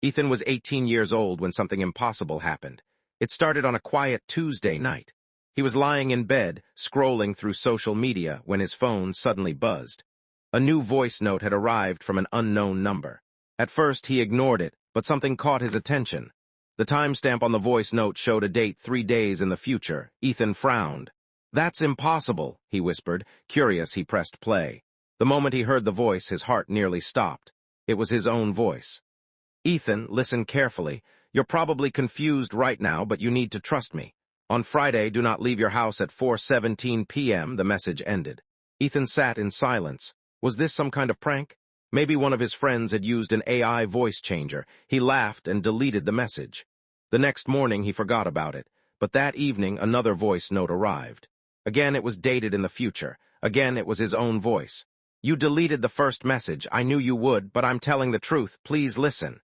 Ethan was 18 years old when something impossible happened. It started on a quiet Tuesday night. He was lying in bed, scrolling through social media, when his phone suddenly buzzed. A new voice note had arrived from an unknown number. At first, he ignored it, but something caught his attention. The timestamp on the voice note showed a date 3 days in the future. Ethan frowned. "That's impossible," he whispered. Curious, he pressed play. The moment he heard the voice, his heart nearly stopped. It was his own voice. "Ethan, listen carefully. You're probably confused right now, but you need to trust me. On Friday, do not leave your house at 4:17 p.m., the message ended. Ethan sat in silence. Was this some kind of prank? Maybe one of his friends had used an AI voice changer. He laughed and deleted the message. The next morning, he forgot about it. But that evening, another voice note arrived. Again, it was dated in the future. Again, it was his own voice. "You deleted the first message. I knew you would, but I'm telling the truth. Please listen."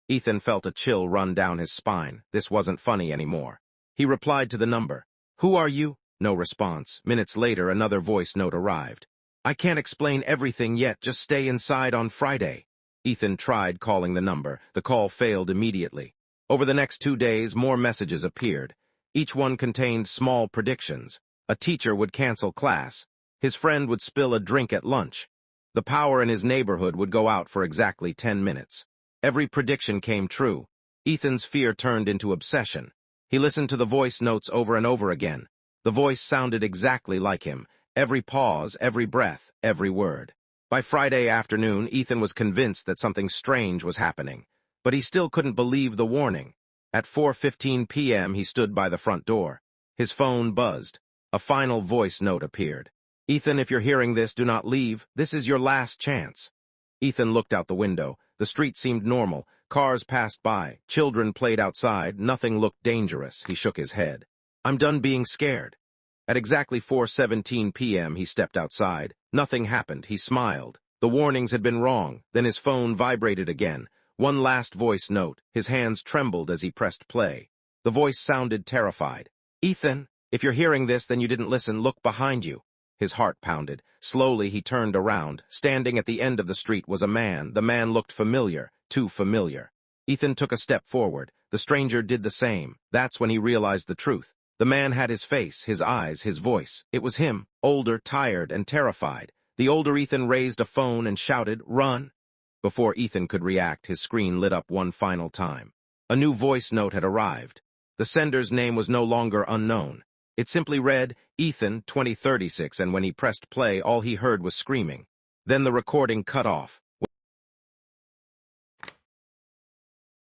Ethan felt a chill run down his spine. This wasn't funny anymore. He replied to the number. "Who are you?" No response. Minutes later, another voice note arrived. "I can't explain everything yet. Just stay inside on Friday." Ethan tried calling the number. The call failed immediately. Over the next 2 days, more messages appeared. Each one contained small predictions. A teacher would cancel class. His friend would spill a drink at lunch. The power in his neighborhood would go out for exactly 10 minutes. Every prediction came true. Ethan's fear turned into obsession. He listened to the voice notes over and over again. The voice sounded exactly like him. Every pause, every breath, every word. By Friday afternoon, Ethan was convinced that something strange was happening. But he still couldn't believe the warning. At 4:15 p.m., he stood by the front door. His phone buzzed. A final voice note appeared. "Ethan, if you're hearing this, do not leave. This is your last chance." Ethan looked out the window. The street seemed normal. Cars passed by. Children played outside. Nothing looked dangerous. He shook his head. "I'm done being scared." At exactly 4:17 p.m., he stepped outside. Nothing happened. He smiled. The warnings had been wrong. Then his phone vibrated again. One last voice note. His hands trembled as he pressed play. The voice sounded terrified. "Ethan, if you're hearing this, then you didn't listen. Look behind you." His heart pounded. Slowly, he turned around. Standing at the end of the street was a man. The man looked familiar, too familiar. Ethan took a step forward. The stranger did the same. That's when he realized the truth. The man had his face, his eyes, his voice. It was him, older, tired, and terrified. The older Ethan raised a phone and shouted, "Run!" Before Ethan could react, his screen lit up one final time. A new voice note had arrived. The sender's name was no longer unknown. It simply read, "Ethan, 2036, and when he pressed play, all he heard was screaming. Then the recording cut off.